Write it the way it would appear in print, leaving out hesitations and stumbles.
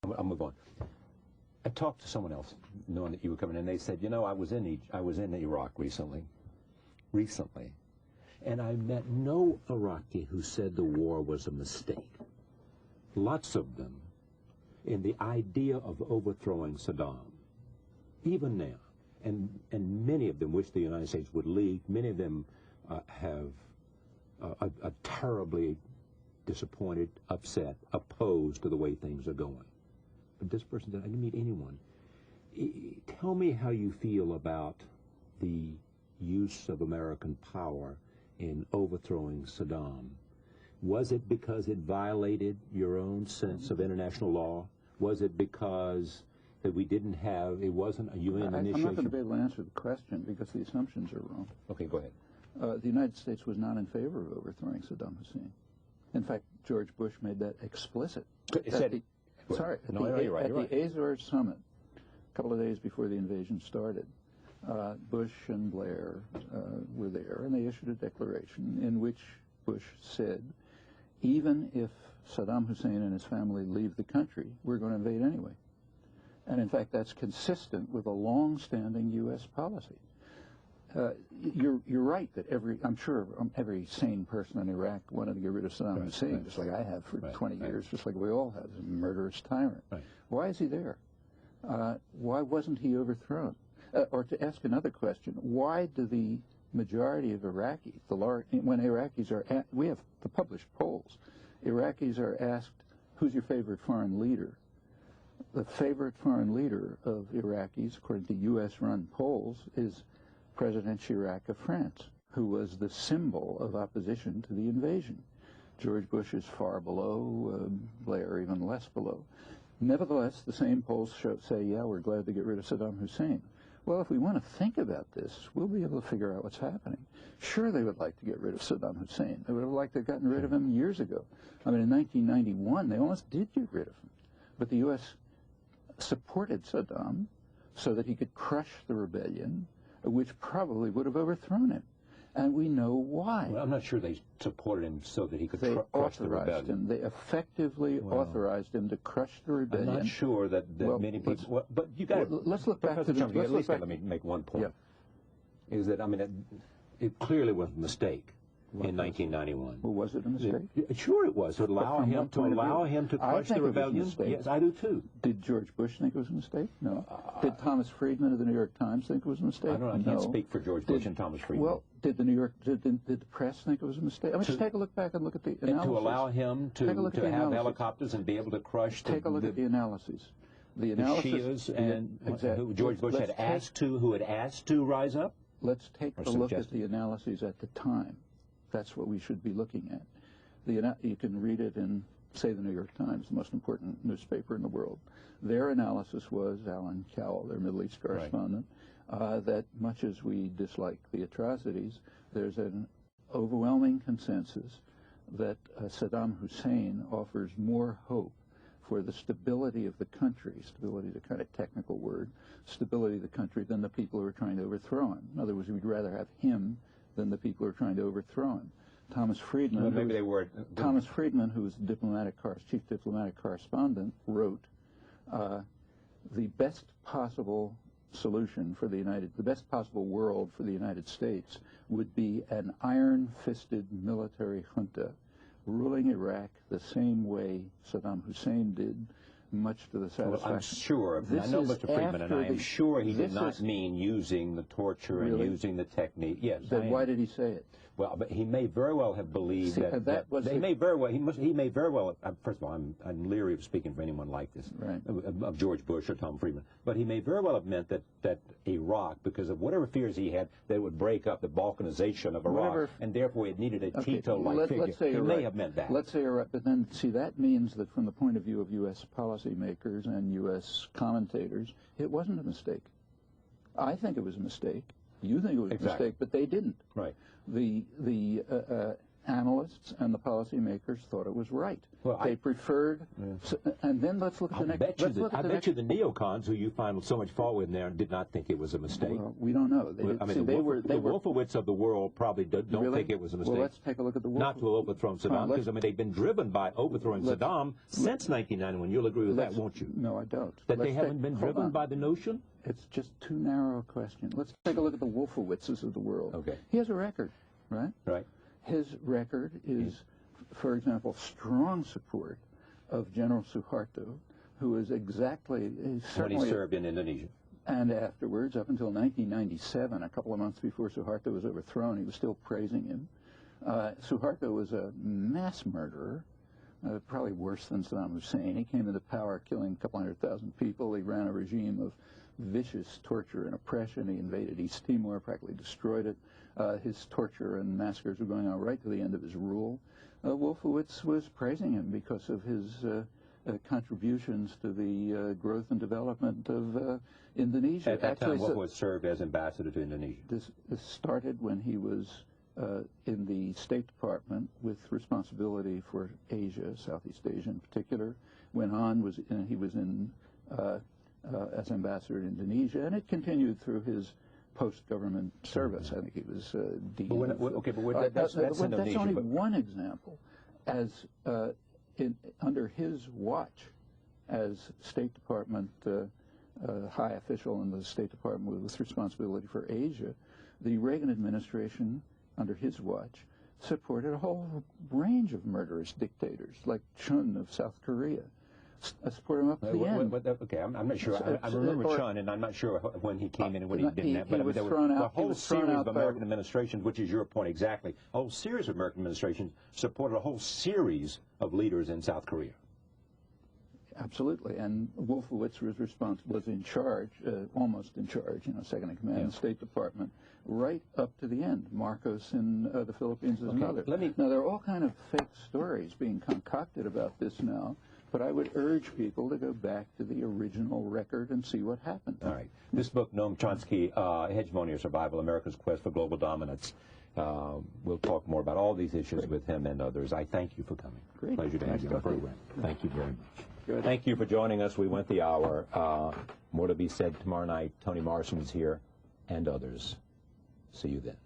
I'll move on. I talked to someone else, knowing that you were coming in. They said, you know, I was in Iraq recently, and I met no Iraqi who said the war was a mistake. Lots of them, in the idea of overthrowing Saddam, even now, and many of them wish the United States would leave. Many of them are terribly disappointed, upset, opposed to the way things are going. But this person said, I didn't meet anyone. Tell me how you feel about the use of American power in overthrowing Saddam. Was it because it violated your own sense of international law? Was it because that we didn't have, it wasn't a UN initiation? I'm not going to be able to answer the question because the assumptions are wrong. Okay, go ahead. The United States was not in favor of overthrowing Saddam Hussein. In fact, George Bush made that explicit. Sorry, at the Azores Summit, a couple of days before the invasion started, Bush and Blair were there, and they issued a declaration in which Bush said, even if Saddam Hussein and his family leave the country, we're going to invade anyway. And in fact, that's consistent with a long-standing U.S. policy. You're right that I'm sure every sane person in Iraq wanted to get rid of Saddam Hussein, just like I have for 20 years, just like we all have. He's a murderous tyrant. Why is he there? Why wasn't he overthrown? Or to ask another question, why do the majority of Iraqis, when Iraqis are we have the published polls, Iraqis are asked, who's your favorite foreign leader? The favorite foreign leader of Iraqis, according to U.S.-run polls, is President Chirac of France, who was the symbol of opposition to the invasion. George Bush is far below, Blair even less below. Nevertheless, the same polls say, yeah, we're glad to get rid of Saddam Hussein. Well, if we want to think about this, we'll be able to figure out what's happening. Sure, they would like to get rid of Saddam Hussein. They would have liked to have gotten rid of him years ago. I mean, in 1991, they almost did get rid of him. But the U.S. supported Saddam so that he could crush the rebellion, which probably would have overthrown him. And we know why. Well, I'm not sure they supported him so that he could crush the rebellion. They effectively authorized him to crush the rebellion. I'm not sure that many people... but you got let's look back to the... At least let me make one point. Yeah. Is that, I mean, it clearly was a mistake in 1991. Well, was it a mistake? Sure it was. To allow him to crush the rebellion. Yes, I do too. Did George Bush think it was a mistake? No. Did Thomas Friedman of the New York Times think it was a mistake? I can't speak for George Bush and Thomas Friedman. Well, did the press think it was a mistake? I mean, just take a look back and look at the analysis. And to allow him to have helicopters and be able to crush Take a look at the analysis. The Shi'as and who George Bush had asked to rise up? Let's take a look at the analyses at the time. That's what we should be looking at. You can read it in, say, the New York Times, the most important newspaper in the world. Their analysis was, Alan Cowell, their Middle East correspondent, that much as we dislike the atrocities, there's an overwhelming consensus that Saddam Hussein offers more hope for the stability of the country, stability is a kind of technical word, stability of the country than the people who are trying to overthrow him. In other words, we'd rather have him than the people who are trying to overthrow him. Thomas Friedman, Thomas Friedman, who was chief diplomatic correspondent, wrote, the best possible solution for the best possible world for the United States would be an iron-fisted military junta ruling Iraq the same way Saddam Hussein did, much to the satisfaction. Well, I'm sure. I know Mr. Friedman, and I am sure he did not mean using the torture and using the technique. Yes. Then why did he say it? Well, but he may very well have believed he may very well. First of all, I'm leery of speaking for anyone like this, of George Bush or Tom Friedman. But he may very well have meant that Iraq, because of whatever fears he had, that it would break up the balkanization of Iraq, and therefore it needed a Tito-like figure. Let's say he may have meant that. Let's say you're right, but then see, that means that from the point of view of U.S. policymakers and U.S. commentators, it wasn't a mistake. I think it was a mistake. You think it was a mistake, but they didn't. Right. analysts and the policymakers thought it was right. Well, they preferred, and then let's look at the next. I bet you the neocons, who you find so much fault with there, did not think it was a mistake. Well, we don't know. The Wolfowitz of the world probably don't think it was a mistake. Well, let's take a look at the Wolfowitz. Not to overthrow Saddam, because they've been driven by overthrowing Saddam since 1991. You'll agree with that, won't you? No, I don't. That they haven't been driven by the notion? It's just too narrow a question. Let's take a look at the Wolfowitzes of the world. Okay. He has a record, right? Right. His record is, for example, strong support of General Suharto, who is exactly... When he served in Indonesia. And afterwards, up until 1997, a couple of months before Suharto was overthrown, he was still praising him. Suharto was a mass murderer, probably worse than Saddam Hussein. He came into power killing a couple 100,000 people. He ran a regime of vicious torture and oppression. He invaded East Timor, practically destroyed it. His torture and massacres were going on right to the end of his rule. Wolfowitz was praising him because of his contributions to the growth and development of Indonesia. At that time, Wolfowitz served as ambassador to Indonesia. This started when he was in the State Department with responsibility for Asia, Southeast Asia in particular. Went on, he was in as ambassador to Indonesia, and it continued through his post-government service. I think he was DN. That's only one example. As under his watch, as State Department high official in the State Department with responsibility for Asia, the Reagan administration, under his watch, supported a whole range of murderous dictators, like Chun of South Korea. Support him up to the end. Okay, I'm not sure. I remember Chun, and I'm not sure when he came in and when he didn't. But there was a whole series of American administrations, which is your point exactly. A whole series of American administrations supported a whole series of leaders in South Korea. Absolutely, and Wolfowitz was in charge, almost in charge, second in command in the State Department, right up to the end. Marcos in the Philippines is another. Now, there are all kind of fake stories being concocted about this now, but I would urge people to go back to the original record and see what happened. All right. This book, Noam Chomsky, Hegemony or Survival, America's Quest for Global Dominance. We'll talk more about all these issues with him and others. I thank you for coming. Great. Pleasure to have you on the program. Thank you very much. Good. Thank you for joining us. We went the hour. More to be said tomorrow night. Toni Morrison is here and others. See you then.